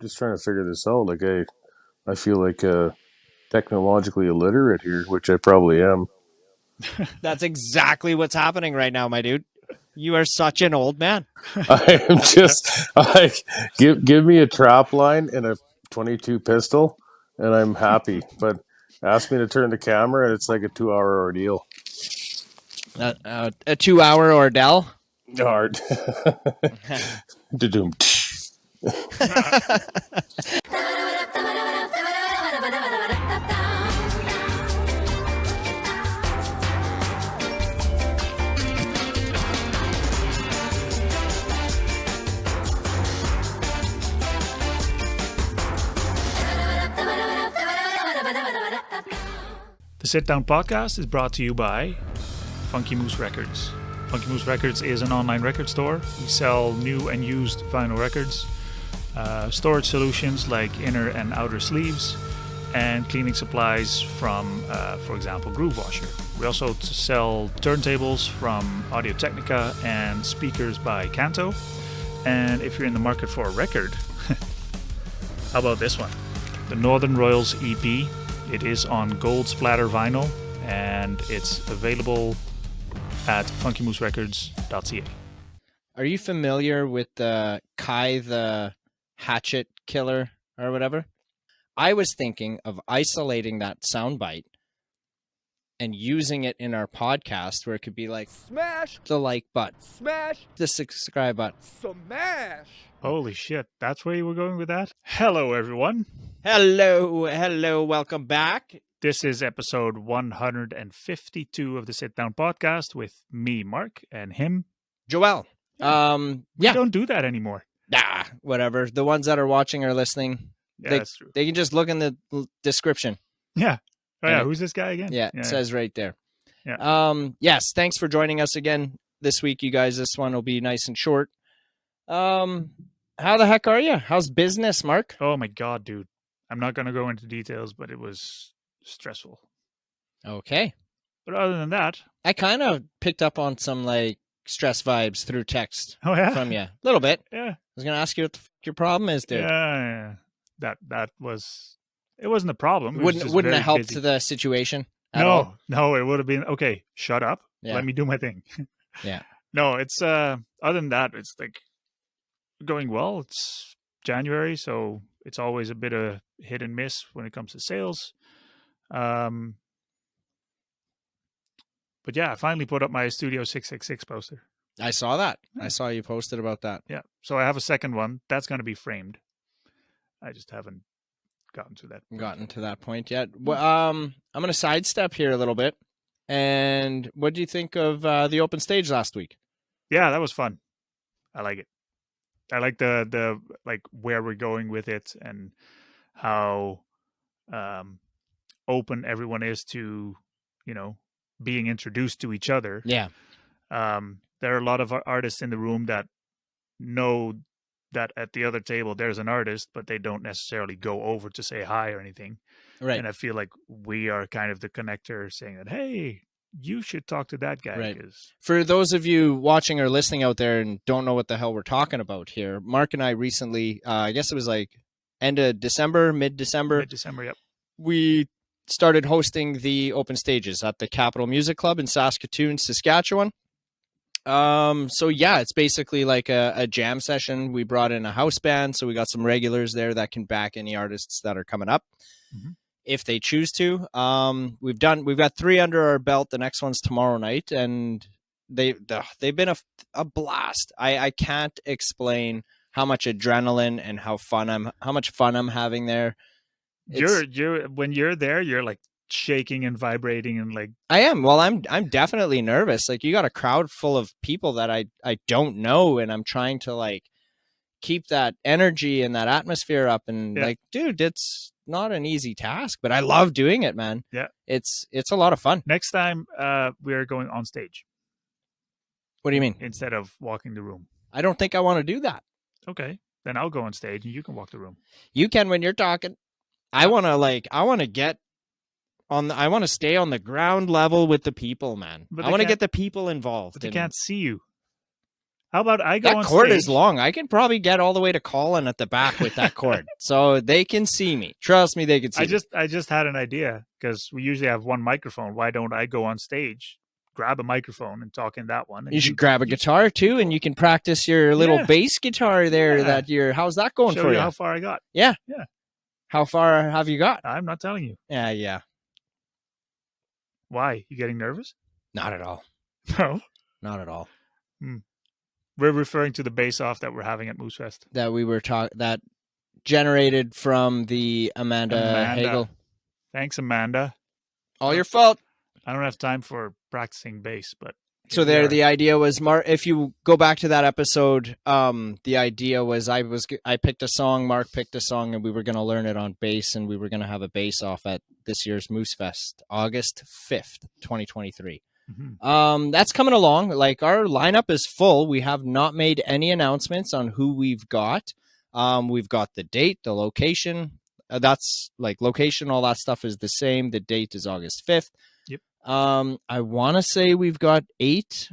just trying to figure this out. Like I feel like technologically illiterate here, which I probably am. That's exactly what's happening right now, my dude. You are such an old man. I am just like give me a trap line and a 22 pistol, and I'm happy. But ask me to turn the camera, and it's like a 2 hour ordeal. A 2 hour Ardell. Hard. Da-doom. The Sit Down Podcast is brought to you by Funky Moose Records. Funky Moose Records is an online record store. We sell new and used vinyl records, storage solutions like inner and outer sleeves, and cleaning supplies from, for example, Groove Washer. We also sell turntables from Audio Technica and speakers by Kanto. And if you're in the market for a record, how about this one? The Northern Royals EP. It is on gold splatter vinyl, and it's available at funkymooserecords.ca. Are you familiar with Kai the Hatchet Killer or whatever? I was thinking of isolating that soundbite and using it in our podcast where it could be like, Smash the like button, smash the subscribe button. smash. Holy shit, that's where you were going with that? Hello, everyone. Hello, welcome back. This is episode 152 of the Sit Down Podcast with me, Mark, and him, Joel. We Yeah. don't do that anymore. Nah, whatever. The ones that are watching or listening, Yeah, they, that's true. they can just look in the description. Yeah. Oh, yeah. And Who's this guy again? Yeah, it says right there. Yeah. Yes, thanks for joining us again this week, you guys. This one will be nice and short. How the heck are you? How's business, Mark? Oh, my God, dude. I'm not going to go into details, but it was stressful. Okay. But other than that, I kind of picked up on some like stress vibes through text oh, yeah. from you. A little bit. Yeah. I was going to ask you what the your problem is, dude. Yeah. That was, it wasn't a problem. It was Wouldn't just have very helped busy. the situation at all? No, it would have been, okay, shut up. Yeah. Let me do my thing. Yeah. No, it's, other than that, it's like going well. It's January, so it's always a bit of hit and miss when it comes to sales. But yeah, I finally put up my Studio 666 poster. I saw that. Yeah. I saw you posted about that. Yeah. So I have a second one. That's going to be framed. I just haven't gotten to that. Gotten to that point yet. Well, I'm going to sidestep here a little bit. And what do you think of the open stage last week? Yeah, that was fun. I like it. I like the like where we're going with it and how open everyone is to, being introduced to each other. Yeah. There are a lot of artists in the room that know that at the other table there's an artist, but they don't necessarily go over to say hi or anything. Right. And I feel like we are kind of the connector saying that, hey, you should talk to that guy. Right. For those of you watching or listening out there and don't know what the hell we're talking about here, Mark and I recently, I guess it was like end of December, mid-December. Mid-December, yep. We started hosting the open stages at the Capitol Music Club in Saskatoon, Saskatchewan. So yeah, it's basically like a jam session. We brought in a house band, so we got some regulars there that can back any artists that are coming up. Mm-hmm. If they choose to. We've got 3 under our belt. The next one's tomorrow night, and they've been a blast. I can't explain how much adrenaline and how much fun I'm having there. You're when you're there, you're like shaking and vibrating and like I am. Well, I'm definitely nervous. Like you got a crowd full of people that I don't know, and I'm trying to like keep that energy and that atmosphere up. And like, dude, it's not an easy task, but I love doing it, man. Yeah. It's a lot of fun. Next time we're going on stage. What do you mean? Instead of walking the room. I don't think I want to do that. Okay. Then I'll go on stage and you can walk the room. You can when you're talking. I want to stay on the ground level with the people, man. I want to get the people involved. But they can't see you. How about I go That on cord stage? is long. I can probably get all the way to Colin at the back with that cord, so they can see me. Trust me, they can see. I just had an idea because we usually have one microphone. Why don't I go on stage, grab a microphone, and talk in that one? And you should grab a guitar too, and you can practice your little bass guitar there. How's that going show for you? How far I got? Yeah. Yeah. How far have you got? I'm not telling you. Yeah. Why? You getting nervous? Not at all. No, not at all. We're referring to the bass off that we're having at Moosefest. That we were that generated from the Amanda Hagel. Thanks, Amanda. All your fault. I don't have time for practicing bass, but so there the idea was, Mark, if you go back to that episode, the idea was I picked a song, Mark picked a song, and we were going to learn it on bass, and we were going to have a bass off at this year's Moosefest, August 5th, 2023. That's coming along. Like, our lineup is full. We have not made any announcements on who we've got. We've got the date, the location. That's like location, all that stuff is the same. The date is August 5th. Yep. I want to say we've got 8,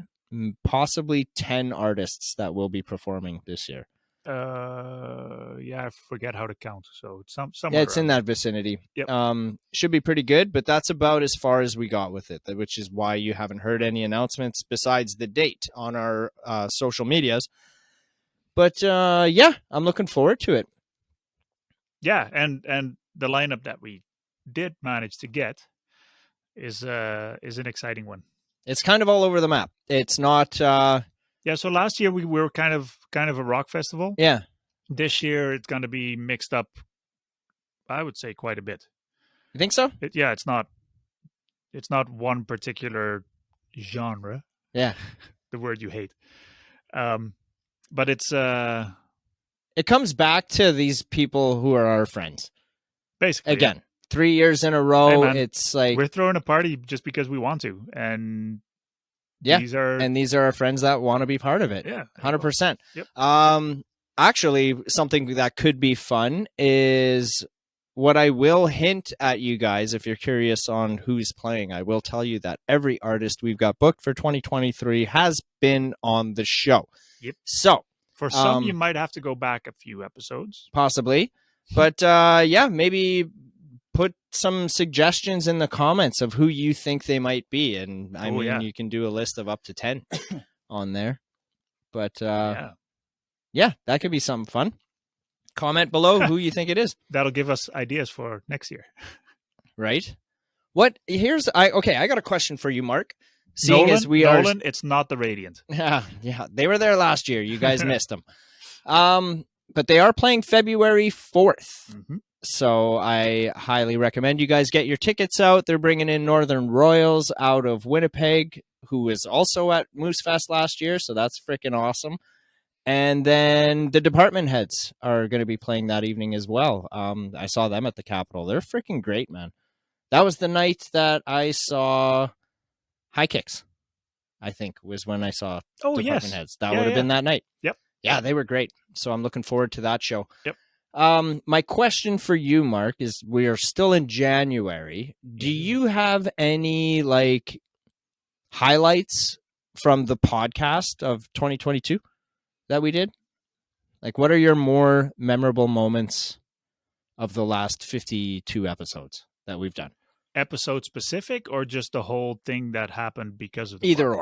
possibly 10 artists that will be performing this year. I forget how to count. So it's somewhere. Yeah, it's in that vicinity. Yep. Should be pretty good, but that's about as far as we got with it, which is why you haven't heard any announcements besides the date on our social medias. But I'm looking forward to it. Yeah, and the lineup that we did manage to get is an exciting one. It's kind of all over the map. It's not. So last year we were kind of a rock festival. Yeah. This year it's going to be mixed up, I would say, quite a bit. You think so? It's not one particular genre. Yeah. The word you hate. But it's it comes back to these people who are our friends. Basically. Again, 3 years in a row. Hey, man, it's like we're throwing a party just because we want to. And these are our friends that want to be part of it. Yeah. 100%. Yep. Actually, something that could be fun is what I will hint at you guys, if you're curious on who's playing. I will tell you that every artist we've got booked for 2023 has been on the show. Yep. So for some, you might have to go back a few episodes. Possibly. But maybe put some suggestions in the comments of who you think they might be. And I mean, you can do a list of up to 10 on there. But that could be something fun. Comment below who you think it is. That'll give us ideas for next year. Right? I got a question for you, Mark. Nolan, it's not the Radiant. Yeah, they were there last year. You guys missed them. But they are playing February 4th. Mm-hmm. So I highly recommend you guys get your tickets out. They're bringing in Northern Royals out of Winnipeg, who was also at Moosefest last year. So that's freaking awesome. And then the department heads are going to be playing that evening as well. I saw them at the Capitol. They're freaking great, man. That was the night that I saw High Kicks, I think, was when I saw department heads. That would have been that night. Yep. Yeah, they were great. So I'm looking forward to that show. Yep. My question for you, Mark, is we are still in January. Do you have any highlights from the podcast of 2022 that we did? Like, what are your more memorable moments of the last 52 episodes that we've done? Episode specific or just the whole thing that happened because of the Either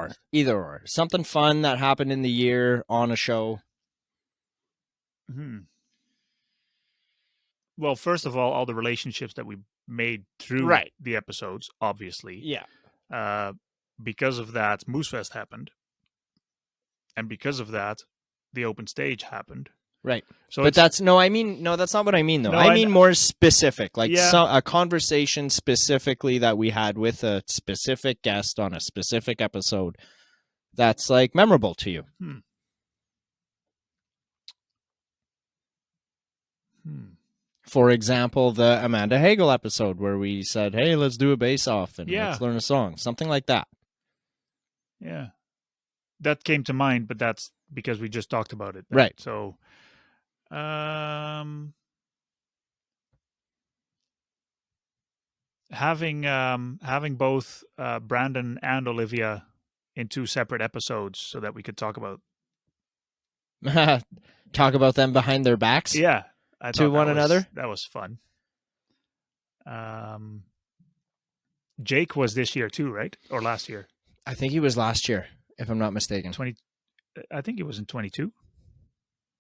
or. Something fun that happened in the year on a show. Well, first of all the relationships that we made through the episodes, obviously. Yeah. Because of that, Moosefest happened. And because of that, the open stage happened. Right. So that's not what I mean, though. No, I mean more specific, a conversation specifically that we had with a specific guest on a specific episode that's memorable to you. For example, the Amanda Hagel episode where we said, hey, let's do a bass off and let's learn a song. Something like that. Yeah. That came to mind, but that's because we just talked about it. Right. So, having both Brandon and Olivia in 2 separate episodes so that we could talk about Talk about them behind their backs. Yeah, I to thought one another. That was fun. Jake was this year too, right? Or last year? I think he was last year, if I'm not mistaken. I think it was in 22.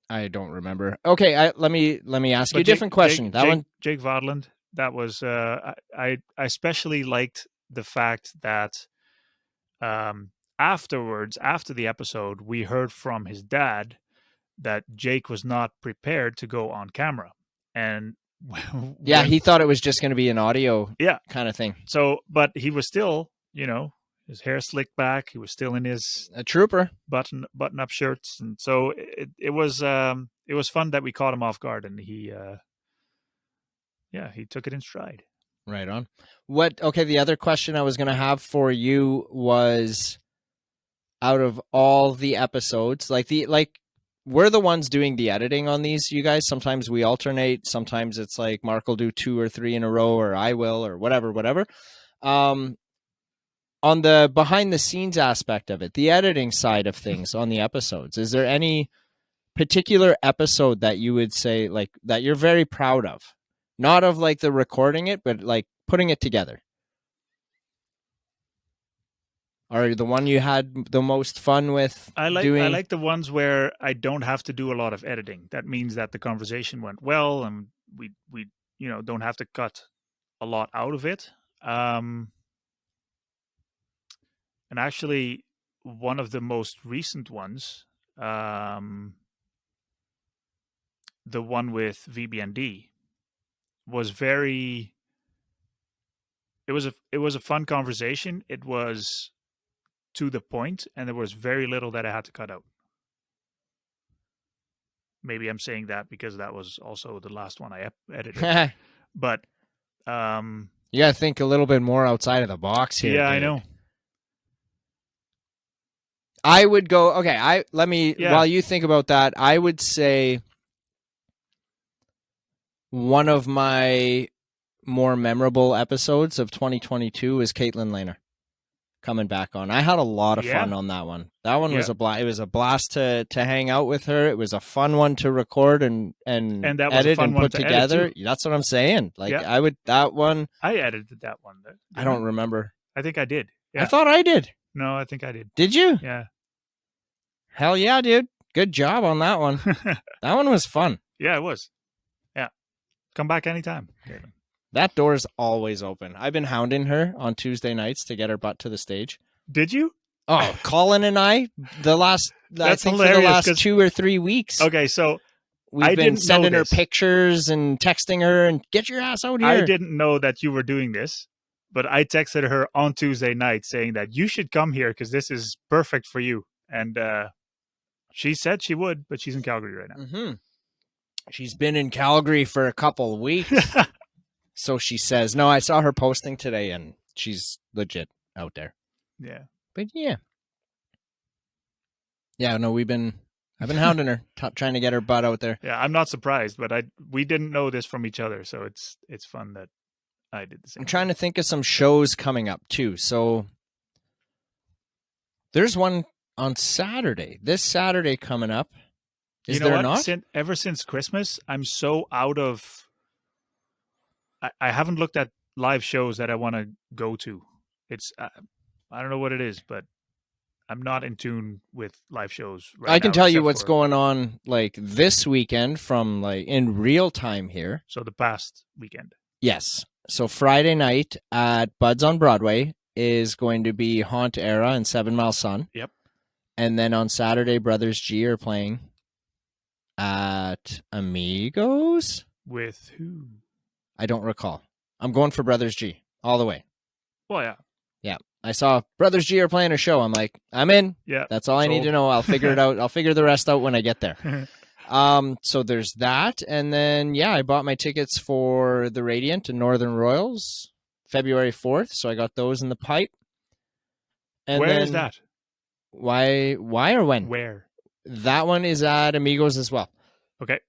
I don't remember. Okay, let me ask you a different question. Jake Vodland. That was I especially liked the fact that afterwards, after the episode, we heard from his dad that Jake was not prepared to go on camera, and yeah, he thought it was just going to be an audio kind of thing. So, but he was still, his hair slicked back. He was still in his a trooper button up shirts, and so it was fun that we caught him off guard, and he took it in stride. Right on. Okay, the other question I was going to have for you was, out of all the episodes, we're the ones doing the editing on these, you guys. Sometimes we alternate. Sometimes it's like Mark will do 2 or 3 in a row, or I will, or whatever. On the behind the scenes aspect of it, the editing side of things on the episodes, is there any particular episode that you would say that you're very proud of? Not of the recording it, but putting it together. Or the one you had the most fun with doing? I like the ones where I don't have to do a lot of editing. That means that the conversation went well, and we don't have to cut a lot out of it. And actually, one of the most recent ones, the one with VBND, was very. It was a fun conversation. It was to the point, and there was very little that I had to cut out. Maybe I'm saying that because that was also the last one I edited. But you gotta think a little bit more outside of the box here. Yeah, dude. I know. I would go. Okay, while you think about that, I would say one of my more memorable episodes of 2022 is Caitlin Lehner coming back on. I had a lot of fun on that one. That one was a blast. It was a blast to hang out with her. It was a fun one to record and that was edit a fun and one put to together. edit too. That's what I'm saying. I would that one. I edited that one. I don't remember. I think I did. Yeah. I thought I did. No, I think I did. Did you? Yeah. Hell yeah, dude. Good job on that one. That one was fun. Yeah, it was. Yeah. Come back anytime, Caitlin. That door's always open. I've been hounding her on Tuesday nights to get her butt to the stage. Did you? Oh, Colin and I, That's for hilarious, the last 2 or 3 weeks. Okay, so we've been sending her pictures and texting her and get your ass out here. I didn't know that you were doing this, but I texted her on Tuesday night saying that you should come here because this is perfect for you. And she said she would, but she's in Calgary right now. Mm-hmm. She's been in Calgary for a couple of weeks. So she says. No, I saw her posting today, and she's legit out there. Yeah. But yeah. Yeah, no, I've been hounding her, trying to get her butt out there. Yeah, I'm not surprised, but we didn't know this from each other, so it's fun that I did the same. I'm trying to think of some shows coming up, too. So there's one on Saturday. This Saturday coming up. Is there not? Ever since Christmas, I'm so out of... I haven't looked at live shows that I want to go to. It's I don't know what it is, but I'm not in tune with live shows right now. I can tell you what's going on this weekend from in real time here. So the past weekend. Yes. So Friday night at Bud's on Broadway is going to be Haunt Era and 7 Mile Sun. Yep. And then on Saturday, Brothers G are playing at Amigos. With who? I don't recall. I'm going for Brothers G all the way. Well, yeah. Yeah. I saw Brothers G are playing a show. I'm like, I'm in. Yeah. That's all I need to know. I'll figure it out. I'll figure the rest out when I get there. So there's that. And then, I bought my tickets for the Radiant and Northern Royals February 4th. So I got those in the pipe. And Where is that? Why or when? Where? That one is at Amigos as well. Okay.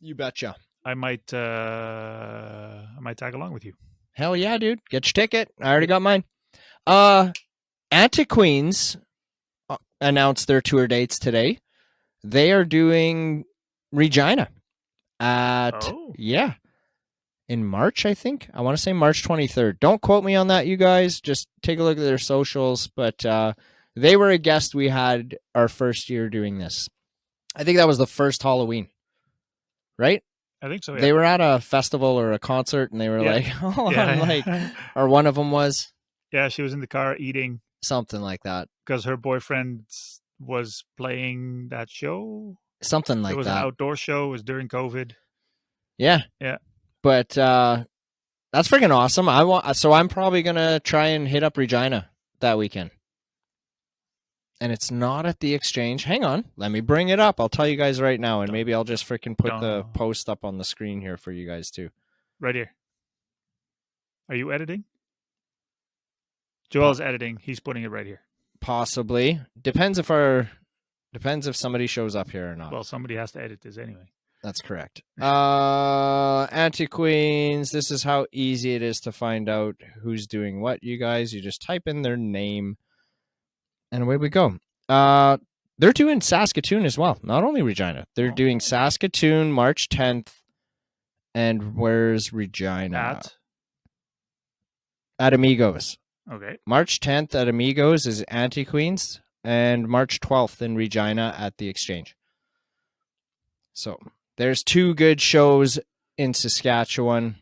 You betcha. I might tag along with you. Hell yeah, dude. Get your ticket. I already got mine. Antiqueens announced their tour dates today. They are doing Regina at Oh. in March, I think. I want to say March 23rd. Don't quote me on that, you guys. Just take a look at their socials. But they were a guest we had our first year doing this. I think that was the first Halloween, right? I think so. Yeah. They were at a festival or a concert, and they were like, "Oh, I'm like," or one of them was. Yeah, she was in the car eating something like that because her boyfriend was playing that show. Something like that. It was an outdoor show. It was during COVID. Yeah. Yeah. But that's freaking awesome. So I'm probably gonna try and hit up Regina that weekend. And it's not at the Exchange. Hang on. Let me bring it up. I'll tell you guys right now, and maybe I'll just freaking put the post up on the screen here for you guys too. Right here. Are you editing? Joel's editing. He's putting it right here. Possibly. Depends if somebody shows up here or not. Well, somebody has to edit this anyway. That's correct. Anti-Queens. This is how easy it is to find out who's doing what, you guys. You just type in their name, and away we go. They're doing Saskatoon as well. Not only Regina. They're doing Saskatoon March 10th. And where's Regina? At Amigos. Okay. March 10th at Amigos is Anti-Queens, and March 12th in Regina at the Exchange. So there's two good shows in Saskatchewan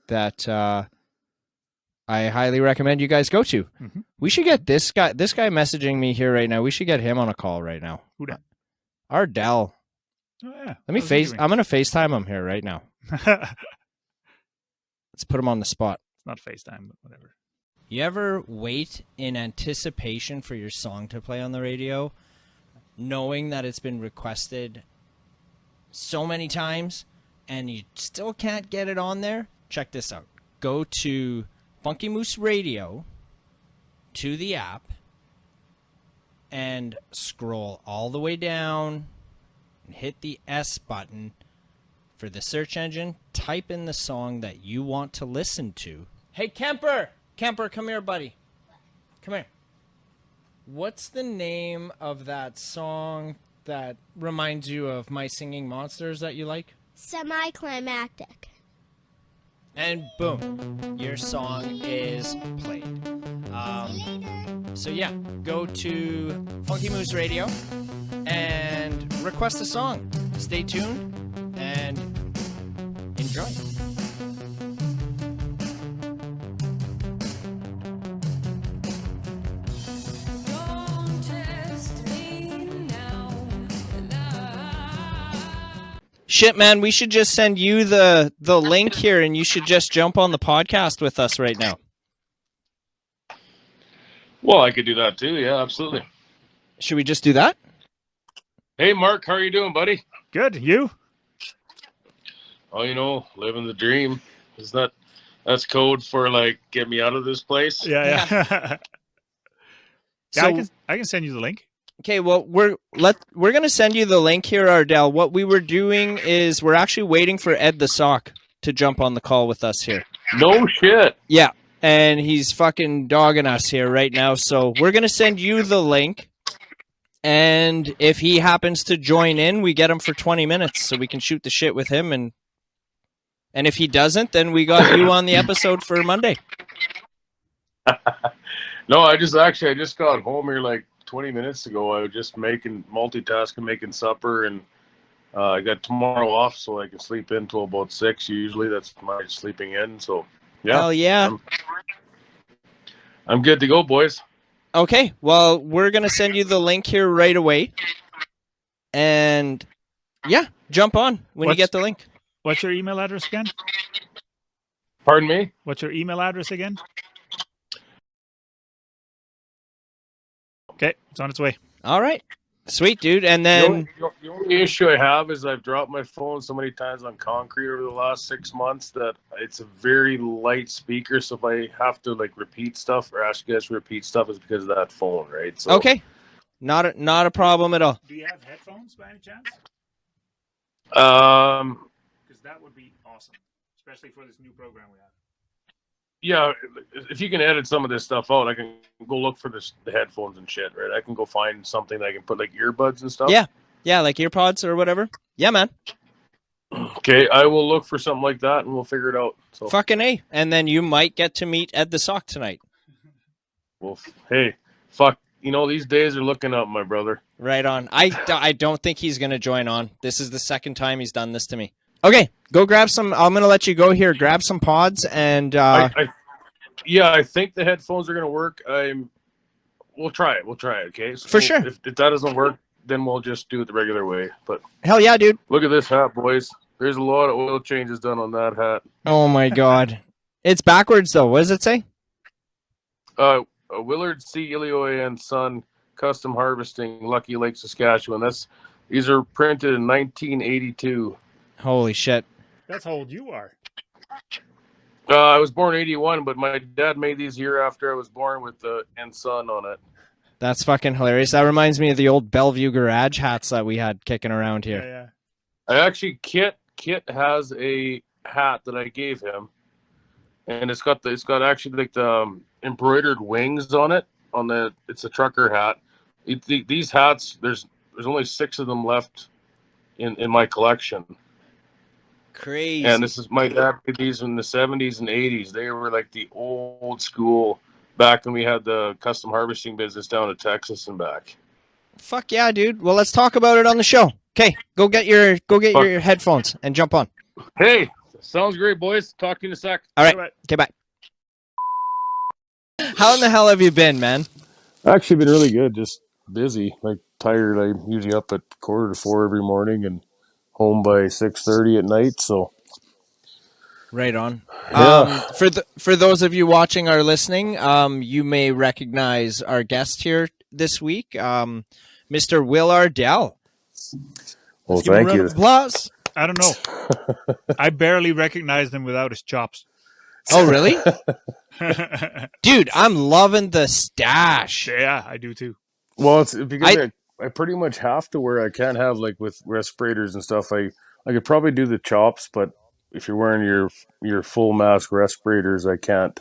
that I highly recommend you guys go to. Mm-hmm. We should get this guy messaging me here right now. We should get him on a call right now. Who that? Ardell. Oh, yeah. I'm going to FaceTime him here right now. Let's put him on the spot. It's not FaceTime, but whatever. You ever wait in anticipation for your song to play on the radio, knowing that it's been requested so many times, and you still can't get it on there? Check this out. Go to Funky Moose Radio, to the app, and scroll all the way down, and hit the S button for the search engine. Type in the song that you want to listen to. Hey, Kemper! Kemper, come here, buddy. Come here. What's the name of that song that reminds you of My Singing Monsters that you like? Semi-climactic. And boom, your song is played. So yeah, go to Funky Moose Radio and request a song. Stay tuned and enjoy. Shit, man, we should just send you the link here, and you should just jump on the podcast with us right now. Well, I could do that too. Yeah, absolutely. Should we just do that? Hey, Mark, how are you doing, buddy? Good. You? Oh, living the dream. That's code for like get me out of this place? Yeah. So, I can send you the link. Okay, well, we're going to send you the link here, Ardell. What we were doing is we're actually waiting for Ed the Sock to jump on the call with us here. No shit. Yeah, and he's fucking dogging us here right now. So we're going to send you the link, and if he happens to join in, we get him for 20 minutes so we can shoot the shit with him. And if he doesn't, then we got you on the episode for Monday. No, I just got home here like 20 minutes ago. I was just multitasking, making supper, and I got tomorrow off so I can sleep in till about 6. Usually that's my sleeping in. So yeah. Hell yeah. I'm good to go, boys. Okay, well, we're going to send you the link here right away. And yeah, jump on when you get the link. What's your email address again? Pardon me? What's your email address again? Okay, it's on its way. All right. Sweet, dude. And then the only issue I have is I've dropped my phone so many times on concrete over the last 6 months that it's a very light speaker. So if I have to like repeat stuff or ask you guys to repeat stuff, it's because of that phone, right? So okay, not a problem at all. Do you have headphones by any chance? Because that would be awesome, especially for this new program we have. Yeah, if you can edit some of this stuff out, I can go look for the headphones and shit, right? I can go find something that I can put like earbuds and stuff. Yeah, Yeah, like earpods or whatever. Yeah, man. Okay, I will look for something like that, and we'll figure it out. So, Fucking A. And then you might get to meet Ed the Sock tonight. well, hey, fuck. These days are looking up, my brother. Right on. I don't think he's going to join on. This is the second time he's done this to me. Okay, go grab some. I'm going to let you go here. Grab some pods and... I think the headphones are going to work. We'll try it. Okay. So For sure. If that doesn't work, then we'll just do it the regular way. But hell yeah, dude. look at this hat, boys. There's a lot of oil changes done on that hat. Oh my God. It's backwards though. What does it say? Willard C. Ilioy and Son Custom Harvesting, Lucky Lake, Saskatchewan. These are printed in 1982. Holy shit. That's how old you are. I was born 81, but my dad made these year after I was born with the and Son on it. That's fucking hilarious. That reminds me of the old Bellevue garage hats that we had kicking around here. Yeah. I actually, Kit has a hat that I gave him, and it's got actually like the embroidered wings on it. It's a trucker hat. These hats, there's only 6 of them left in my collection. Crazy. And this is my dad did these in the 70s and 80s. They were like the old school back when we had the custom harvesting business down in Texas and back. Fuck yeah, dude. Well, let's talk about it on the show. Okay, go get your headphones and jump on. Hey, sounds great, boys. Talk to you in a sec. All right. Okay, bye. How in the hell have you been, man? Actually, been really good. Just busy, like tired. I'm usually up at 3:45 every morning and home by 6:30 at night. So, right on. Yeah. For those of you watching or listening, you may recognize our guest here this week, Mr. Will Ardell. Well, thank you. Applause. I don't know. I barely recognized him without his chops. Oh, really? Dude, I'm loving the stash. Yeah, I do too. Well, it's because I pretty much have to wear. I can't have like with respirators and stuff. I could probably do the chops, but if you're wearing your full mask respirators, I can't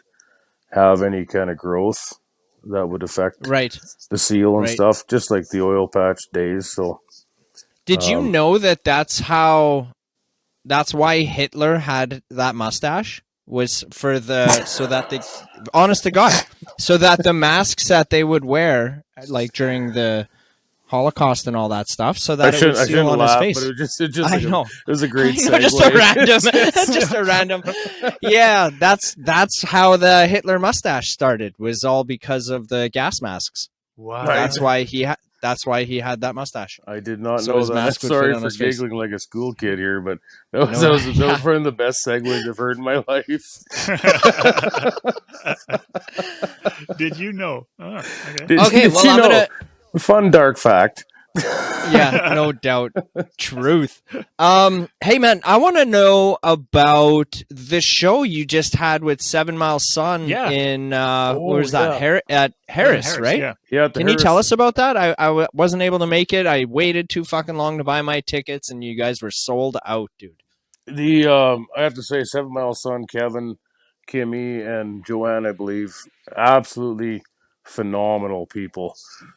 have any kind of growth that would affect the seal and stuff, just like the oil patch days. So, did you know that's why Hitler had that mustache? Was for so that they, honest to God, so that the masks that they would wear, like during the Holocaust and all that stuff, so that it would seal on his face. But it just I know. It was a great segue. Just a random. Yeah, that's how the Hitler mustache started. Was all because of the gas masks. Wow. That's why he had that mustache. I did not know that. I'm sorry for giggling like a school kid here, but that was one of the best segues I've heard in my life. Did you know? Oh, okay, well, I'm gonna fun dark fact. Yeah, no doubt. Truth. Hey man, I want to know about the show you just had with 7 Mile Sun in where was that? At Harris, right? Yeah. Can you tell us about that? I wasn't able to make it. I waited too fucking long to buy my tickets, and you guys were sold out, dude. I have to say, 7 Mile Sun, Kevin, Kimmy, and Joanne, I believe, absolutely phenomenal people,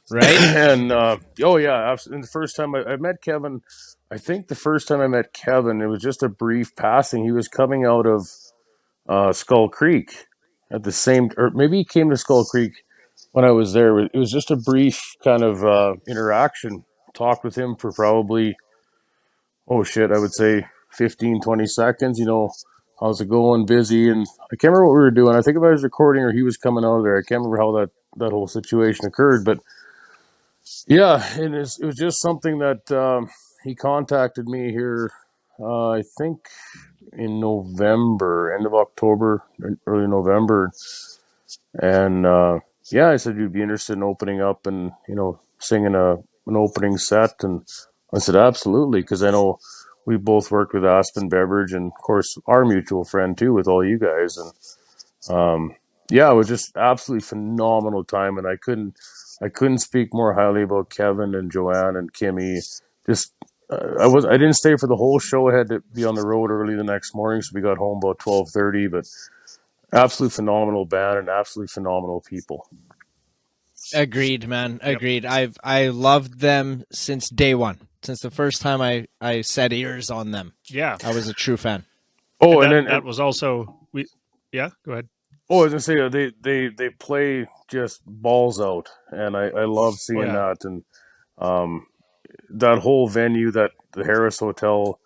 right? And absolutely. The first time I met Kevin, I think the first time I met Kevin, it was just a brief passing. He was coming out of Skull Creek at the same, or maybe he came to Skull Creek when I was there. It was just a brief kind of interaction. Talked with him for probably, I would say 15, 20 seconds. How's it going? Busy. And I can't remember what we were doing. I think if I was recording or he was coming out of there. I can't remember how that whole situation occurred. But yeah, and it was just something that he contacted me here, I think in November, end of October, early November. And I said, you'd be interested in opening up and, singing an opening set. And I said, absolutely, because I know we both worked with Aspen Beverage and, of course, our mutual friend, too, with all you guys. And, it was just absolutely phenomenal time. And I couldn't speak more highly about Kevin and Joanne and Kimmy. Just, I didn't stay for the whole show. I had to be on the road early the next morning, so we got home about 12:30. But absolutely phenomenal band and absolutely phenomenal people. Agreed, man. Agreed. I loved them since day one. since the first time I set ears on them. Yeah. I was a true fan. Oh, And and that was also yeah, go ahead. oh, I was gonna say they play just balls out, and I love seeing yeah. that. And um, that whole venue, that the Harris Hotel,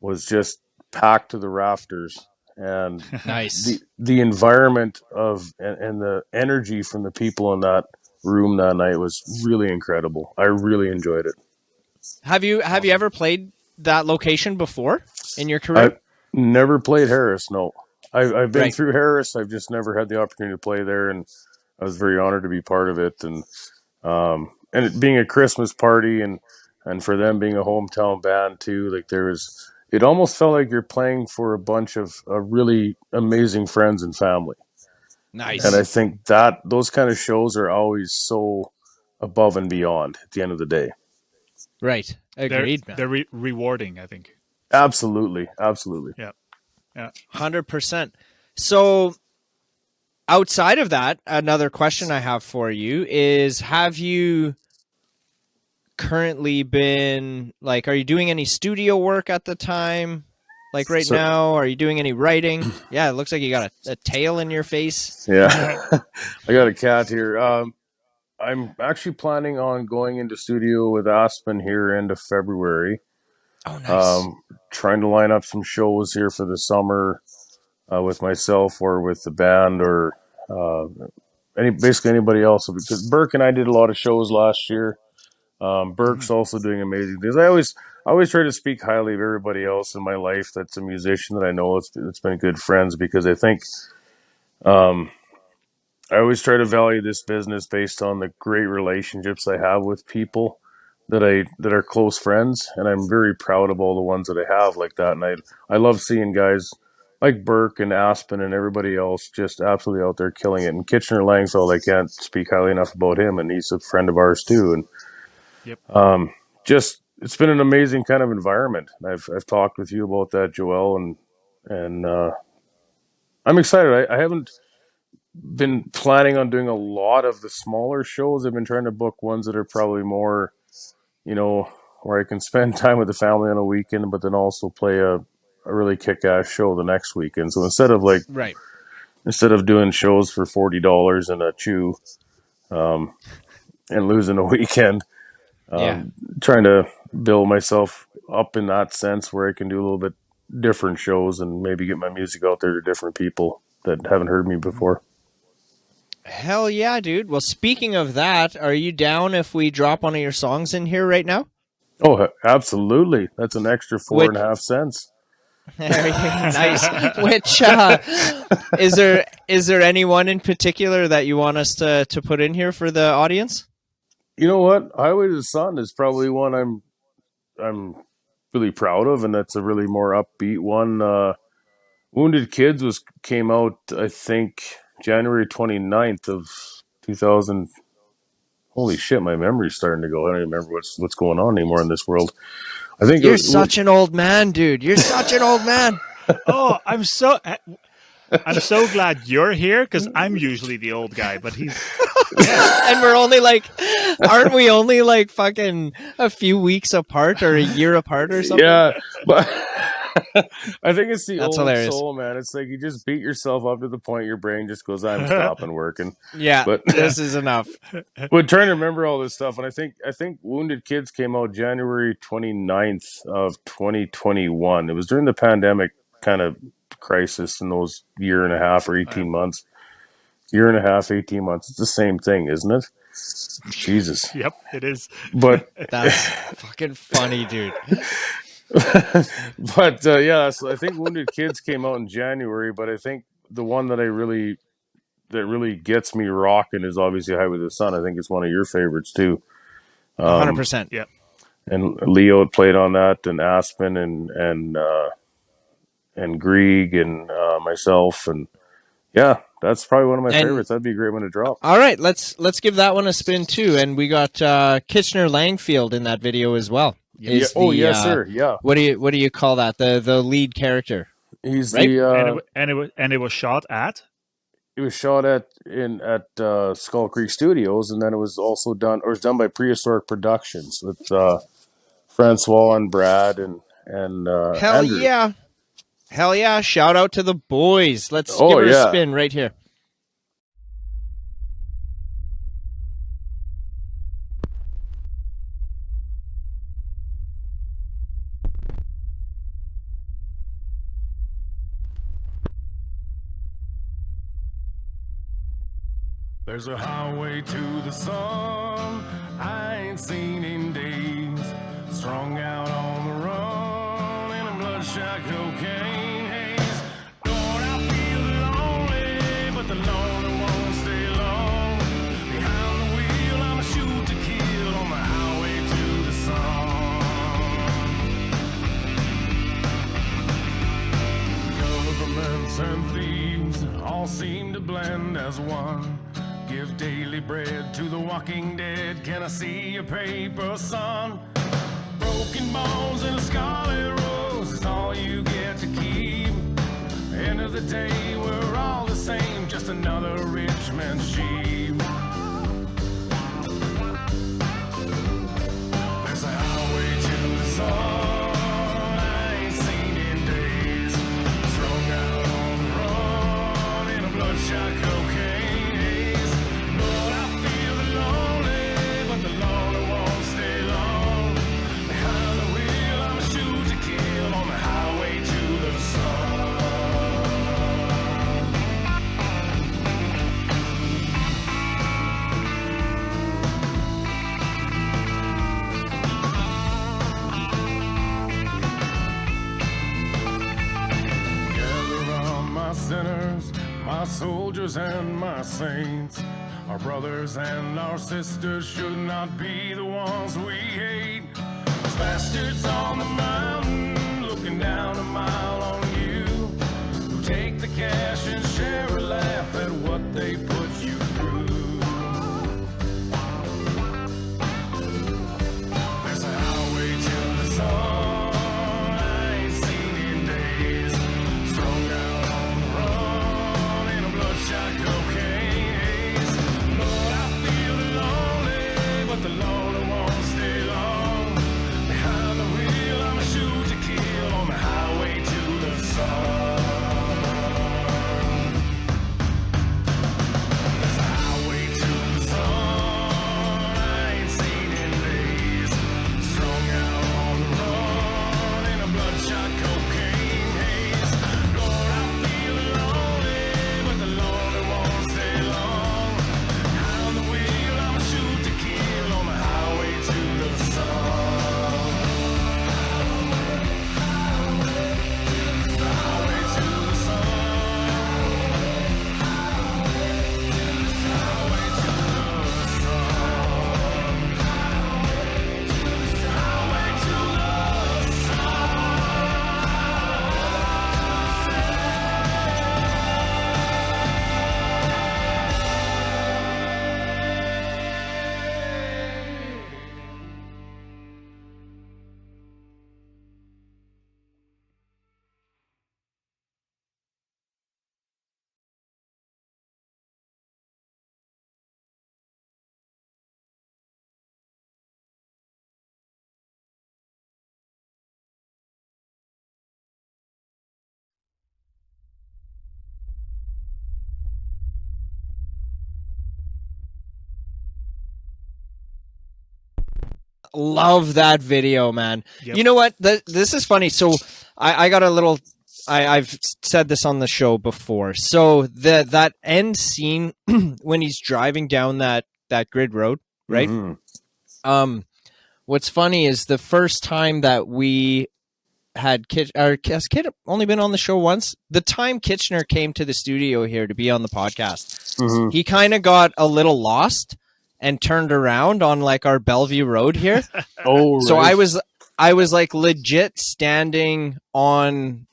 was just packed to the rafters, and Nice. the environment of and the energy from the people in that room that night was really incredible. I really enjoyed it. Have you ever played that location before in your career? I've never played Harris. No, I've been Right. through Harris. I've just never had the opportunity to play there, and I was very honored to be part of it. And it being a Christmas party, and for them being a hometown band too, like it almost felt like you're playing for a bunch of really amazing friends and family. And Nice. I think that those kind of shows are always so above and beyond at the end of the day. Right. Agreed, man. They're rewarding, I think. Absolutely, absolutely. Yeah. 100%. So outside of that, another question I have for you is, have you currently been like, are you doing any studio work at the time? Like right now, are you doing any writing? Yeah, it looks like you got a tail in your face. Yeah, I got a cat here. I'm actually planning on going into studio with Aspen here end of February. Oh, nice. Trying to line up some shows here for the summer with myself or with the band or basically anybody else. Because Burke and I did a lot of shows last year. Burke's also doing amazing things. I always try to speak highly of everybody else in my life that's a musician that I know it's been good friends, because I think I always try to value this business based on the great relationships I have with people that are close friends, and I'm very proud of all the ones that I have like that. And I love seeing guys like Burke and Aspen and everybody else just absolutely out there killing it. And Kitchener Langfeld, I can't speak highly enough about him, and he's a friend of ours too. And Yep. just it's been an amazing kind of environment. I've talked with you about that, Joel, and I'm excited. I haven't been planning on doing a lot of the smaller shows. I've been trying to book ones that are probably more, where I can spend time with the family on a weekend, but then also play a really kick-ass show the next weekend. So instead of doing shows for $40 and a chew, and losing a weekend, trying to build myself up in that sense where I can do a little bit different shows and maybe get my music out there to different people that haven't heard me before. Hell yeah, dude. Well, speaking of that, are you down if we drop one of your songs in here right now? Oh, absolutely. That's an extra 4.5 cents. Nice. Which is there anyone in particular that you want us to put in here for the audience? You know what? Highway to the Sun is probably one I'm really proud of, and that's a really more upbeat one. Wounded Kids came out, I think, January 29th of 2000. Holy shit, my memory's starting to go. I don't even remember what's going on anymore in this world. I think you're such an old man, dude. You're such an old man. Oh, I'm so glad you're here, because I'm usually the old guy, but he's and we're only like, aren't we only like fucking a few weeks apart or a year apart or something? Yeah, but I think it's the old hilarious. soul, man. It's like you just beat yourself up to the point your brain just goes, I'm stopping working. Yeah, but this is enough. But trying to remember all this stuff, and I think Wounded Kids came out January 29th of 2021. It was during the pandemic kind of crisis in those year and a half or 18 months. Year and a half, 18 months. It's the same thing, isn't it? Jesus. Yep, it is. But that's fucking funny, dude. But so I think Wounded Kids came out in January, but I think the one that really gets me rocking is obviously Highway to the Sun. I think it's one of your favorites too. 100%. Yeah. And Leo had played on that, and Aspen and Grieg and myself, and yeah, that's probably one of my favorites. That'd be a great one to drop. All right, let's give that one a spin too. And we got Kitchener Langfield in that video as well. Yes, sir. Yeah. What do you call that? The lead character. He's right? And it was shot at. It was shot at Skull Creek Studios, and then it was also done by Prehistoric Productions with Francois and Brad and Hell Andrew. yeah. Hell yeah. Shout out to the boys. Let's Oh, give her yeah. a spin right here. There's a highway to the sun I ain't seen in days. Strung out on the run in a bloodshot cocaine haze. Lord, I feel lonely, but the lonely won't stay long. Behind the wheel, I'm a shoot to kill on the highway to the sun. Governments and thieves all seem to blend as one. Give daily bread to the walking dead. Can I see your paper, son? Broken bones and a scarlet rose is all you get to keep. End of the day, we're all the same, just another rich man's sheep. There's a highway to the sun I ain't seen in days. Strung out on the run in a bloodshot cocaine. Sinners, my soldiers and my saints, our brothers and our sisters should not be the ones we hate. Those bastards on the mountain looking down a mile on you, who take the cash and share a laugh at what they put you through. There's a highway to the sun I ain't seen in days. Strung out on the run in a bloodshot cocaine haze. Lord, I feel lonely, but the lonely won't stay long. Behind the wheel, I'm a shoot to kill on the highway to the sun. There's a highway to the sun I ain't seen in days. Strung out on the run in a bloodshot cocaine haze. Lord, I feel lonely, but the lonely won't stay long. Behind the wheel, I'm a shoot to kill on the highway to the sun. The highway to the sun. Highway to the sun. Highway to the Love that video, man. Yep. You know what? This is funny. So I got a little. I've said this on the show before. So that end scene when he's driving down that grid road, right? Mm-hmm. What's funny is the first time that we had has Kid only been on the show once. The time Kitchener came to the studio here to be on the podcast, Mm-hmm. he kind of got a little lost and turned around on like our Bellevue Road here. Oh, So right. I was like legit standing in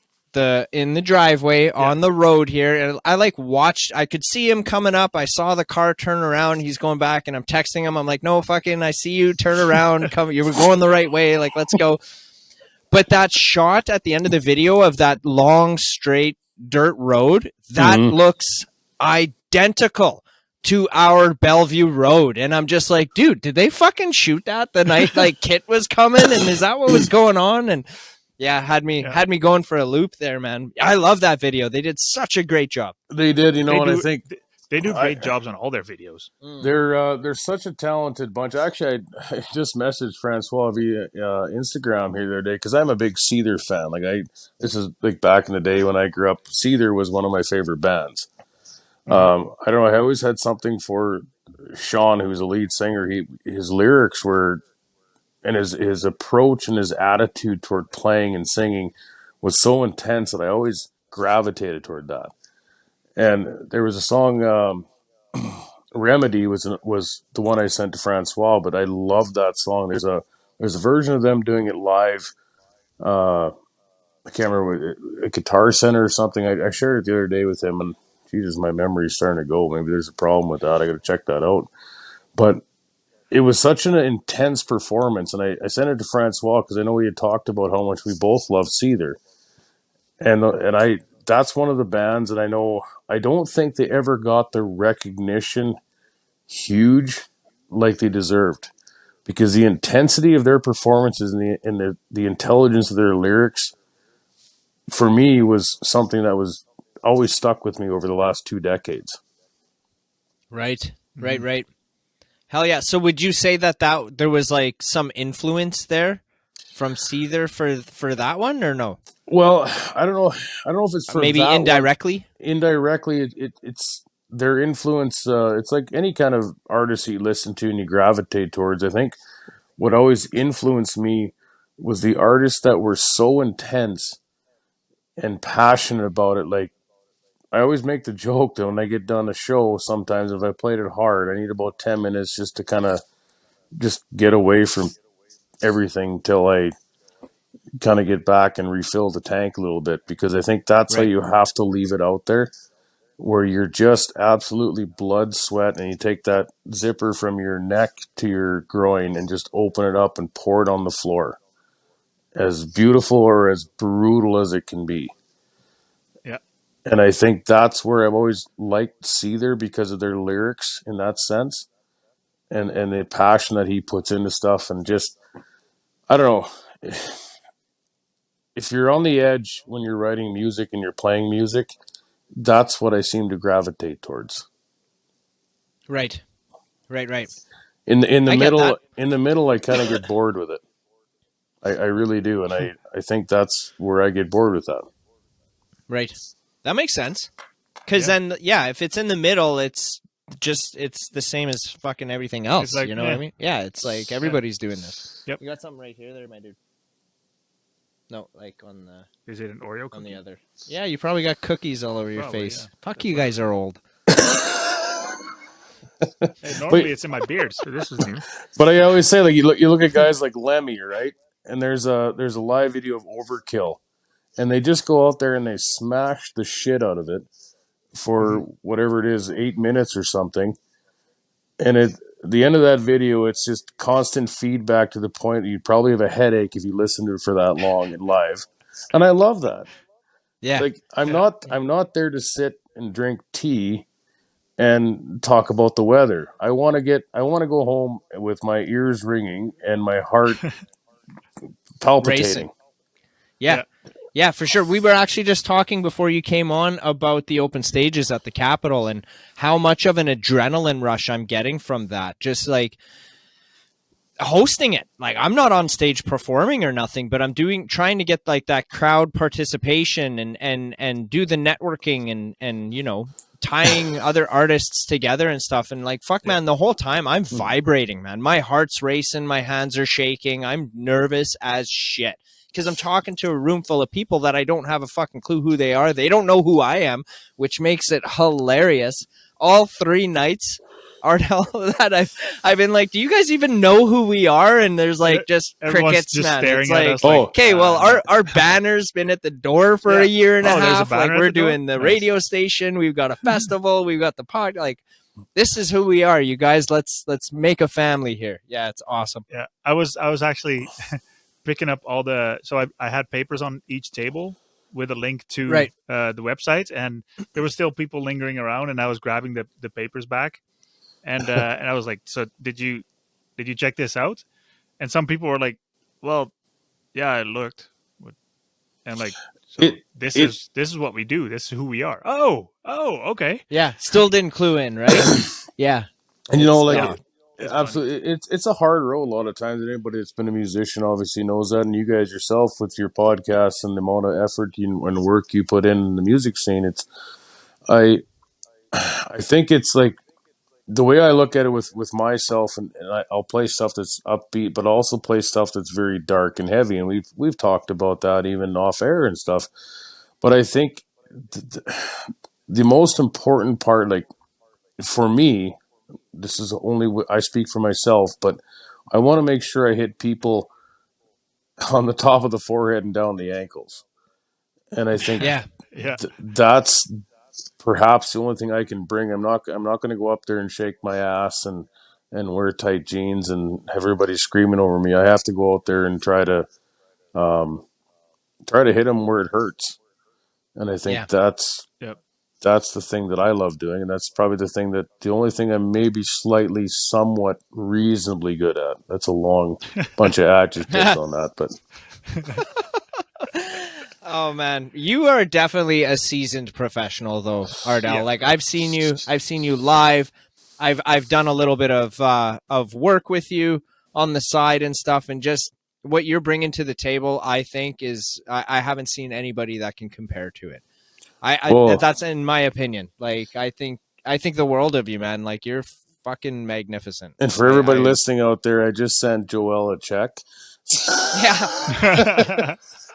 the driveway on the road here, and I like watched. I could see him coming up. I saw the car turn around. He's going back, and I'm texting him. I'm like, "No, fucking, I see you. Turn around. Come. You were going the right way. Like, let's go." But that shot at the end of the video of that long straight dirt road that Mhm. looks identical to our Bellevue Road. And I'm just like, dude, did they fucking shoot that the night like Kit was coming? And is that what was going on? And yeah, had me going for a loop there, man. I love that video. They did such a great job. They did, you know, and I think they do great jobs on all their videos. they're such a talented bunch. Actually, I just messaged Francois via Instagram here the other day because I'm a big Seether fan. Like this is like back in the day when I grew up. Seether was one of my favorite bands. I don't know. I always had something for Sean, who's a lead singer. His lyrics were, and his approach and his attitude toward playing and singing was so intense that I always gravitated toward that. And there was a song, Remedy was the one I sent to Francois, but I love that song. There's a version of them doing it live. I can't remember, a Guitar Center or something. I shared it the other day with him, and Jesus, my memory's starting to go. Maybe there's a problem with that. I got to check that out. But it was such an intense performance, and I sent it to Francois because I know we had talked about how much we both love Seether, and that's one of the bands that I don't think they ever got the recognition huge like they deserved, because the intensity of their performances and the intelligence of their lyrics for me was something that was always stuck with me over the last 2 decades. Right. Hell yeah. So would you say that there was like some influence there from Seether for that one, or no? Well, I don't know if it's for maybe that indirectly. one. Indirectly, it's their influence. It's like any kind of artist you listen to and you gravitate towards. I think what always influenced me was the artists that were so intense and passionate about it. Like, I always make the joke that when I get done a show, sometimes if I played it hard, I need about 10 minutes just to kind of just get away from everything till I kind of get back and refill the tank a little bit, because I think that's how you have to leave it out there, where you're just absolutely blood, sweat, and you take that zipper from your neck to your groin and just open it up and pour it on the floor. As beautiful or as brutal as it can be. Yeah. And I think that's where I've always liked Seether, because of their lyrics in that sense, and the passion that he puts into stuff. And just, I don't know, if you're on the edge when you're writing music and you're playing music, that's what I seem to gravitate towards. Right. In the middle, I kind of get bored with it. I really do, and I think that's where I get bored with that. Right. That makes sense. Because then, if it's in the middle, it's the same as fucking everything else. Like, you know what I mean? Yeah, it's like everybody's doing this. Yep. You got something right here, my dude. No, like on the... Is it an Oreo cookie? On the other. Yeah, you probably got cookies all over your face. Yeah. Fuck, you guys are old. Hey, normally it's in my beard, so this is new. But I always say, like, you look at guys like Lemmy, right? And there's a live video of Overkill, and they just go out there and they smash the shit out of it for whatever it is, 8 minutes or something. And at the end of that video, it's just constant feedback to the point that you'd probably have a headache if you listened to it for that long and live. And I love that. Yeah. Like, I'm not there to sit and drink tea and talk about the weather. I want to go home with my ears ringing and my heart palpitating. Yeah, for sure. We were actually just talking before you came on about the open stages at the Capitol and how much of an adrenaline rush I'm getting from that. Just like hosting it. Like, I'm not on stage performing or nothing, but I'm trying to get like that crowd participation and do the networking and you know, tying other artists together and stuff. And like, fuck, man, the whole time I'm vibrating, man. My heart's racing. My hands are shaking. I'm nervous as shit because I'm talking to a room full of people that I don't have a fucking clue who they are. They don't know who I am, which makes it hilarious. All 3 nights, Ardell, that I've been like, do you guys even know who we are? And there's like just crickets, just man. Staring it's at like, us like, okay, well, our banner's been at the door for a year and a half. Like, we're doing the radio station. We've got a festival. We've got the pod. Like, this is who we are, you guys. Let's make a family here. Yeah, it's awesome. Yeah, I was actually picking up all the. So I had papers on each table with a link to the website, and there were still people lingering around, and I was grabbing the papers back. and I was like, so did you check this out? And some people were like, well, yeah, I looked, and like, so It this it is what we do. This is who we are. Oh, okay. Yeah, still didn't clue in, right? Yeah, and it's like No, it's fun. absolutely, it's a hard road a lot of times. Anybody that's been a musician obviously knows that, and you guys yourself with your podcast and the amount of effort and work you put in the music scene. I I think it's like the way I look at it with myself, and I'll play stuff that's upbeat, but also play stuff that's very dark and heavy, and we've talked about that even off air and stuff. But I think the most important part, like for me, this is only I speak for myself, but I want to make sure I hit people on the top of the forehead and down the ankles. And I think yeah, Yeah. that's perhaps the only thing I can bring. I'm not going to go up there and shake my ass and wear tight jeans and have everybody screaming over me. I have to go out there and um, try to hit them where it hurts. And I think yeah. Yep. that's the thing that I love doing, and that's probably the only thing I'm maybe slightly, somewhat, reasonably good at. That's a long bunch of adjectives on that, but Oh man, you are definitely a seasoned professional, though, Ardell. Yeah. Like I've seen you live. I've done a little bit of work with you on the side and stuff, and just what you're bringing to the table, I think is I haven't seen anybody that can compare to it. well, That's in my opinion. Like I think the world of you, man. Like you're fucking magnificent. and for everybody listening out there, I just sent Joel a check. Yeah.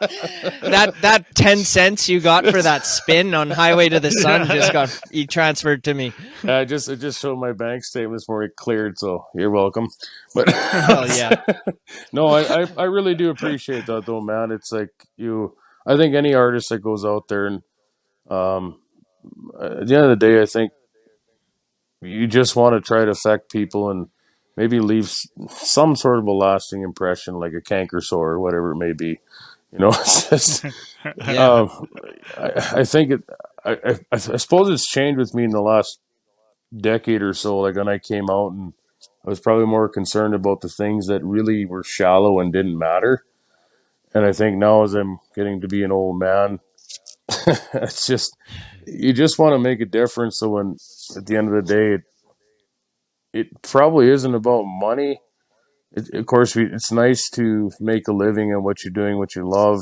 that 10 cents you got for that spin on Highway to the Sun just got transferred to me. I just showed my bank statements where it cleared, so you're welcome. But Hell yeah. no, I really do appreciate that though, man. It's like I think any artist that goes out there and at the end of the day, I think you just want to try to affect people and maybe leave some sort of a lasting impression, like a canker sore or whatever it may be. It's just, Yeah. I think I suppose it's changed with me in the last decade or so. Like when I came out, and I was probably more concerned about the things that really were shallow and didn't matter. And I think now, as I'm getting to be an old man, it's just you just want to make a difference. So when at the end of the day, it probably isn't about money. Of course, it's nice to make a living in what you're doing, what you love.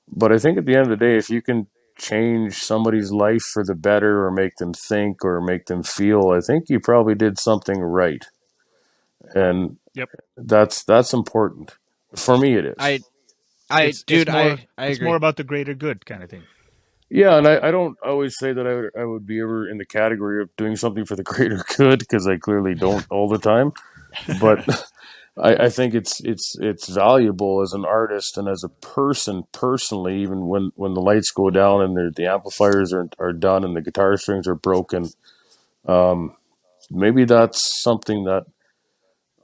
But I think at the end of the day, if you can change somebody's life for the better or make them think or make them feel, I think you probably did something right. And Yep. that's important. For me, it is. It's more, I it's agree. more about the greater good kind of thing. Yeah, and I don't always say that I would be ever in the category of doing something for the greater good, because I clearly don't all the time. But I think it's valuable as an artist and as a person personally, even when the lights go down and the amplifiers are done and the guitar strings are broken. Maybe that's something that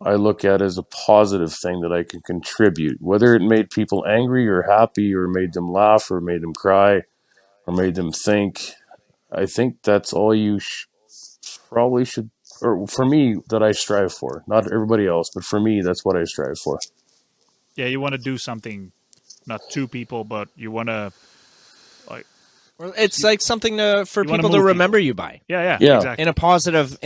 I look at as a positive thing that I can contribute, whether it made people angry or happy or made them laugh or made them cry or made them think. I think that's all you probably should, or for me, that I strive for. Not everybody else, but for me, that's what I strive for. Yeah, you want to do something, not to people, but you want to, like, Well, it's like something for you wanna people to move remember people. you by yeah, Yeah. exactly. in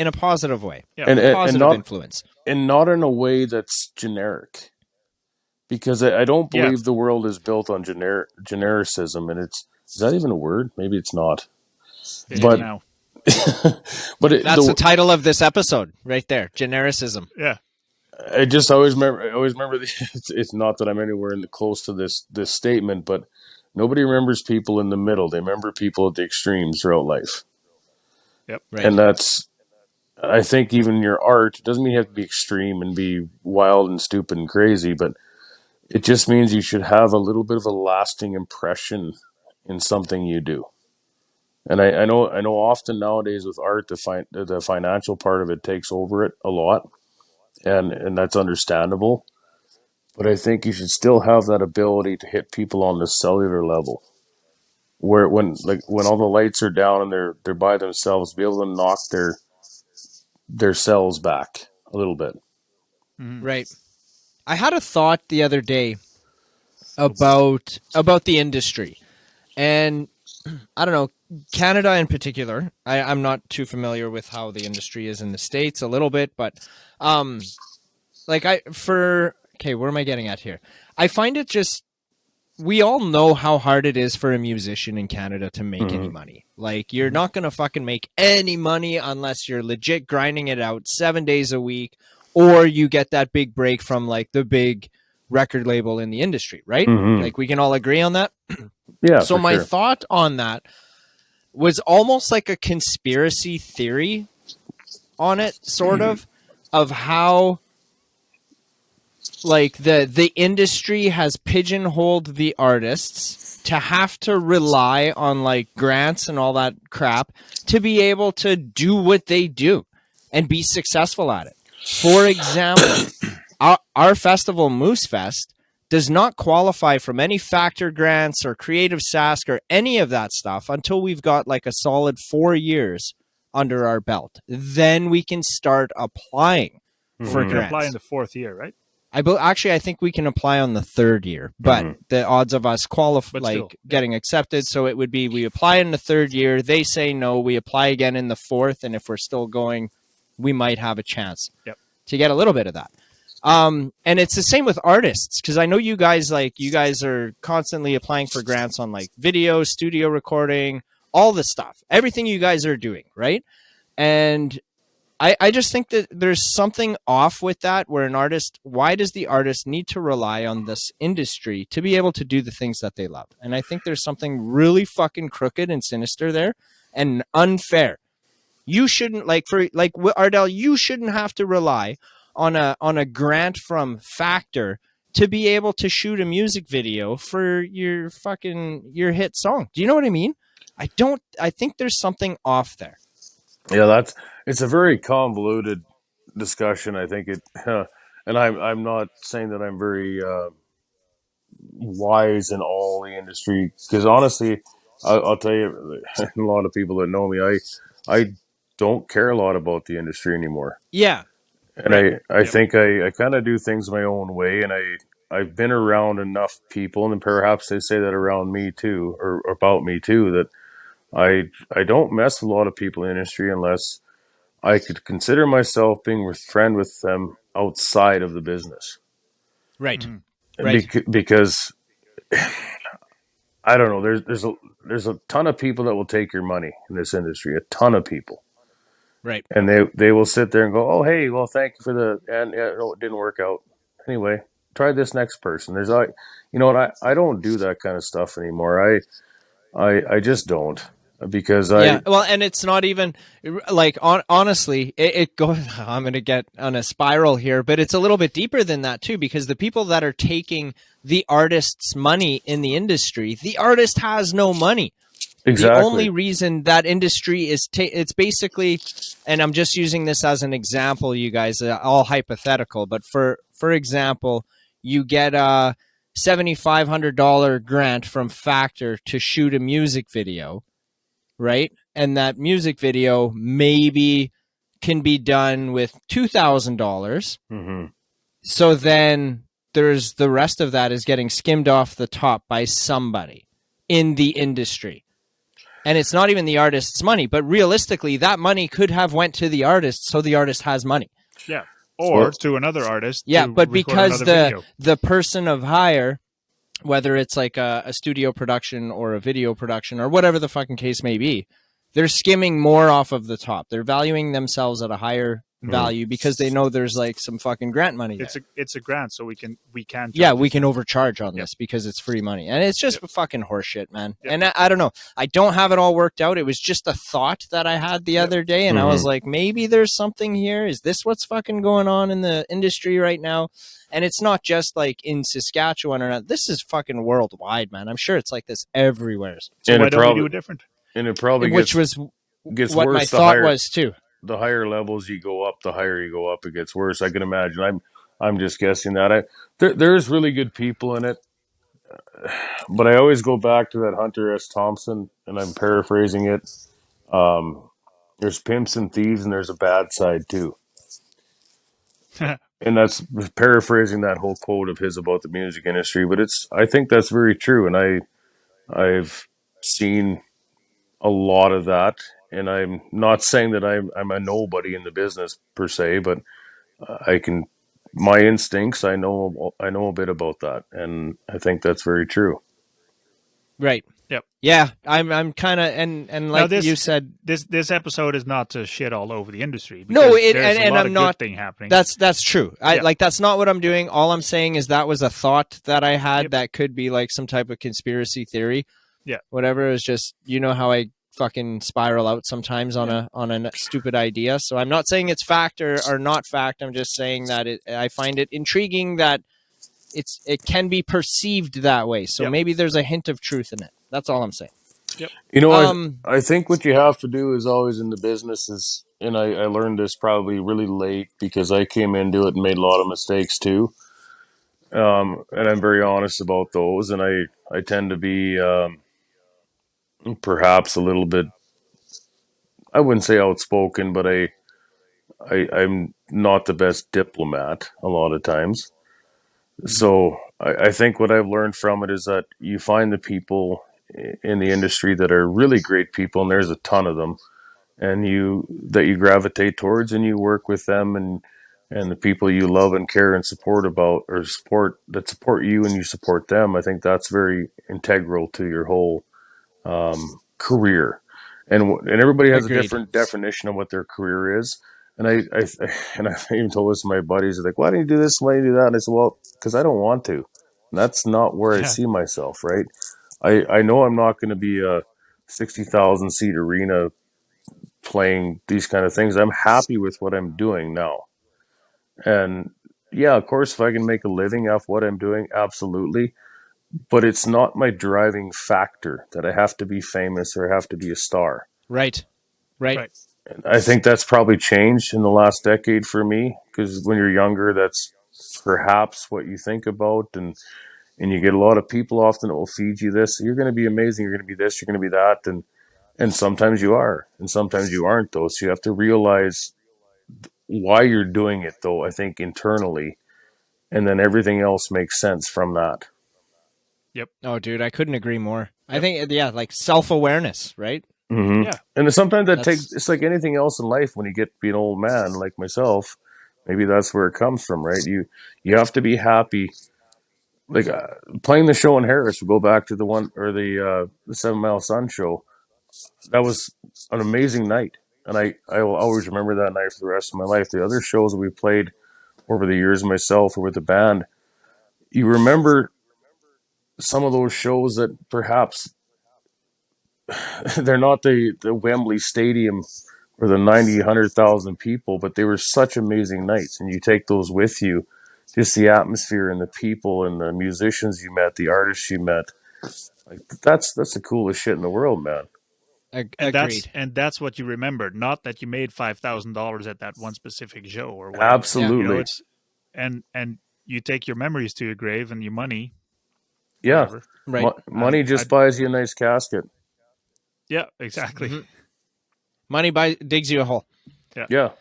a positive way. Yeah. And Positive not influence. and not in a way that's generic, because I don't Yeah. believe the world is built on genericism, and is that even a word? Maybe it's not. It is But now. but That's the title of this episode right there. Genericism. Yeah. I just always remember it's not that I'm anywhere close to this statement, but nobody remembers people in the middle. They remember people at the extremes throughout life. Yep. Right. And that's, I think, even your art doesn't mean you have to be extreme and be wild and stupid and crazy, but it just means you should have a little bit of a lasting impression in something you do. And I know often nowadays with art, the financial part of it takes over it a lot, and that's understandable. But I think you should still have that ability to hit people on the cellular level, where when all the lights are down and they're by themselves, be able to knock their cells back a little bit. Right. I had a thought the other day about the industry, and I don't know, Canada in particular. I'm not too familiar with how the industry is in the States, a little bit, but like okay, where am I getting at here? I find it just, we all know how hard it is for a musician in Canada to make any money. Like, you're not going to fucking make any money unless you're legit grinding it out 7 days a week, or you get that big break from like the big record label in the industry, right? Like, we can all agree on that. Yeah. So my thought on that was almost like a conspiracy theory on it, sort of how like the industry has pigeonholed the artists to have to rely on like grants and all that crap to be able to do what they do and be successful at it. For example, our festival, Moose Fest, does not qualify from any factor grants or Creative Sask or any of that stuff until we've got like a solid 4 years under our belt. Then we can start applying for You can grants. apply in the 4th year, right? I think we can apply on the 3rd year, but the odds of us getting accepted. So it would be, we apply in the 3rd year, they say no, we apply again in the 4th, and if we're still going, we might have a chance to get a little bit of that. And it's the same with artists, because I know you guys are constantly applying for grants on like video, studio recording, all the stuff, everything you guys are doing, right? And I just think that there's something off with that, where why does the artist need to rely on this industry to be able to do the things that they love? And I think there's something really fucking crooked and sinister there and unfair. You shouldn't, Ardell, you shouldn't have to rely on a grant from Factor to be able to shoot a music video for your hit song. Do you know what I mean? I think there's something off there. Yeah, it's a very convoluted discussion. I think and I'm not saying that I'm very wise in all the industry, because honestly, I'll tell you, a lot of people that know me, I don't care a lot about the industry anymore. Yeah, and right. I think I kind of do things my own way, and I've been around enough people, and perhaps they say that around me too, or about me too, that I don't mess with a lot of people in the industry unless I could consider myself being friend with them outside of the business. Right. Right. Because I don't know, there's a ton of people that will take your money in this industry, a ton of people. Right. And they will sit there and go, "Oh, hey, well, thank you for no, it didn't work out. Anyway, try this next person." There's like, you know what, I don't do that kind of stuff anymore. I just don't. Because well, and it's not even like, honestly, it goes, I'm going to get on a spiral here, but it's a little bit deeper than that too, because the people that are taking the artist's money in the industry, the artist has no money. Exactly. The only reason that industry is it's basically, and I'm just using this as an example, you guys, all hypothetical, but for example, you get a $7,500 grant from Factor to shoot a music video, right? And that music video maybe can be done with $2,000. So then there's the rest of that is getting skimmed off the top by somebody in the industry. And it's not even the artist's money, but realistically, that money could have went to the artist, so the artist has money. Yeah, or to another artist. Yeah, but because the person of hire, whether it's like a studio production or a video production or whatever the fucking case may be, they're skimming more off of the top. They're valuing themselves at a higher value because they know there's like some fucking grant money there. It's a grant, so we can we can overcharge on this because it's free money, and it's just fucking horseshit, man. And I don't know, I don't have it all worked out. It was just a thought that I had the other day, and I was like, maybe there's something here. Is this what's fucking going on in the industry right now? And it's not just like in Saskatchewan or not. This is fucking worldwide, man. I'm sure it's like this everywhere. So why don't we do it different? And it probably gets what worse. My thought was too. The higher levels you go up, the higher you go up, it gets worse. I can imagine. I'm just guessing that. There's really good people in it, but I always go back to that Hunter S. Thompson, and I'm paraphrasing it. There's pimps and thieves, and there's a bad side too. And that's paraphrasing that whole quote of his about the music industry, but I think that's very true. And I've seen a lot of that. And I'm not saying that I'm a nobody in the business per se, but I can, my instincts, I know a bit about that. And I think that's very true. Right. Yep. Yeah, I'm kind of and like now you said, this episode is not to shit all over the industry. No, Because there's a lot I'm of not. good thing happening. That's true. Yeah. Like that's not what I'm doing. All I'm saying is that was a thought that I had Yep. that could be like some type of conspiracy theory. Yeah. Whatever. It's just how I fucking spiral out sometimes on a stupid idea. So I'm not saying it's fact or not fact. I'm just saying that I find it intriguing that it can be perceived that way. So Yep. maybe there's a hint of truth in it. That's all I'm saying. Yep. You know, I think what you have to do is always in the business is, and I learned this probably really late because I came into it and made a lot of mistakes too. And I'm very honest about those. And I tend to be perhaps a little bit, I wouldn't say outspoken, but I'm not the best diplomat a lot of times. So I think what I've learned from it is that you find the people in the industry that are really great people, and there's a ton of them, and you gravitate towards, and you work with them, and the people you love and care and support about, or support you, and you support them. I think that's very integral to your whole career, and everybody has Agreed. a different definition of what their career is. And I even told this to my buddies. They're like, "Why don't you do this? Why don't you do that?" And I said, "Well, because I don't want to. And that's not where I see myself. Right? I know I'm not going to be a 60,000 seat arena playing these kind of things. I'm happy with what I'm doing now. And yeah, of course, if I can make a living off what I'm doing, absolutely. But it's not my driving factor that I have to be famous or have to be a star. Right. And I think that's probably changed in the last decade for me, because when you're younger, that's perhaps what you think about. And you get a lot of people often that will feed you this. You're going to be amazing. You're going to be this. You're going to be that. And sometimes you are, and sometimes you aren't, though. So you have to realize why you're doing it, though, I think internally. And then everything else makes sense from that. Yep. Oh, dude, I couldn't agree more. I think, like self-awareness, right? Mm-hmm. Yeah. And sometimes it's like anything else in life. When you get to be an old man like myself, maybe that's where it comes from, right? You have to be happy. Like playing the show in Harris, we go back to the one or the 7 Mile Sun show. That was an amazing night. And I will always remember that night for the rest of my life. The other shows that we played over the years, myself or with the band, you remember some of those shows that perhaps they're not the Wembley Stadium or the 90, 100,000 people, but they were such amazing nights. And you take those with you, just the atmosphere and the people and the musicians you met, the artists you met. Like that's the coolest shit in the world, man. Agreed. That's what you remember, not that you made $5,000 at that one specific show or whatever. Absolutely. You know, it's and you take your memories to your grave and your money. Yeah. Whatever. Right. Money just buys you a nice casket. Yeah, exactly. Mm-hmm. Money digs you a hole. Yeah.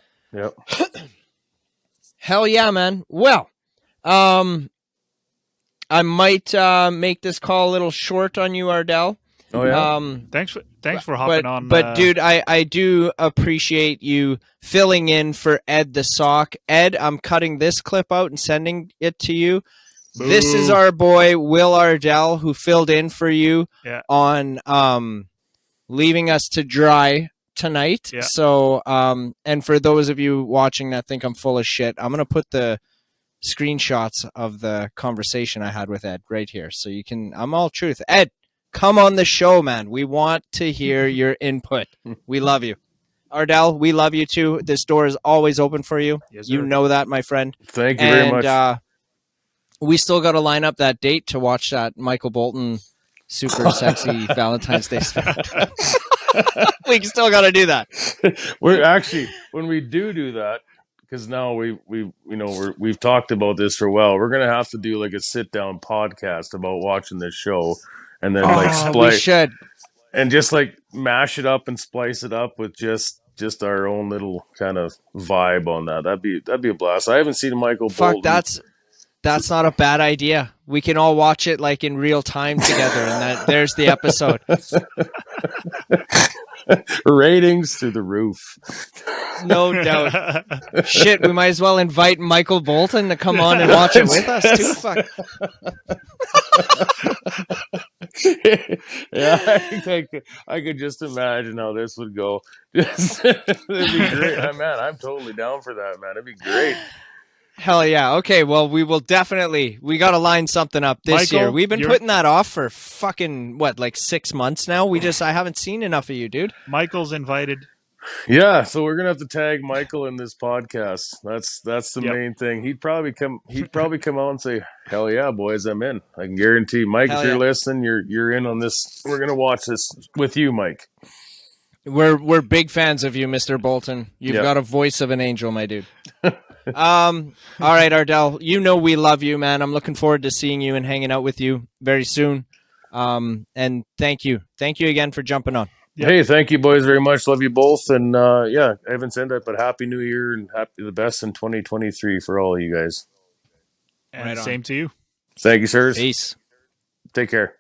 Hell yeah, man. Well, I might make this call a little short on you, Ardell. Oh yeah. Thanks for hopping on. But dude, I do appreciate you filling in for Ed the Sock. Ed, I'm cutting this clip out and sending it to you. Boo. This is our boy Will Ardell, who filled in for you on leaving us to dry tonight. Yeah. So and for those of you watching that think I'm full of shit, I'm gonna put the screenshots of the conversation I had with Ed right here, so you can. I'm all truth. Ed, come on the show, man. We want to hear your input. We love you. Ardell, we love you too. This door is always open for you. Yes, you know that, my friend. Thank you very much. We still got to line up that date to watch that Michael Bolton super sexy Valentine's Day special. We still got to do that. We're actually, when we do that, because now we've talked about this for a while. We're gonna have to do like a sit down podcast about watching this show, and then like splice. We should. And just like mash it up and splice it up with just just our own little kind of vibe on that. That'd be a blast. I haven't seen Michael Fuck, Bolton. that's not a bad idea. We can all watch it like in real time together, and there's the episode. Ratings through the roof. No doubt. Shit, we might as well invite Michael Bolton to come on and watch it with us too. Fuck. Yeah, I could just imagine how this would go. It'd be great. Man, I'm totally down for that, man. It'd be great. Hell yeah. Okay, well, we got to line something up this Michael, year. We've been putting that off for fucking, like 6 months now? I haven't seen enough of you, dude. Michael's invited. Yeah, so we're gonna have to tag Michael in this podcast. That's the main thing. He'd probably come out and say, "Hell yeah, boys, I'm in." I can guarantee, Mike, if you're listening, you're in on this. We're gonna watch this with you, Mike. We're big fans of you, Mr. Bolton. You've got a voice of an angel, my dude. All right, Ardell. You know we love you, man. I'm looking forward to seeing you and hanging out with you very soon. And thank you again for jumping on. Yep. Hey, thank you, boys, very much. Love you both, and I haven't said that, but Happy New Year and happy the best in 2023 for all of you guys. And same to you. Thank you, sirs. Peace. Take care.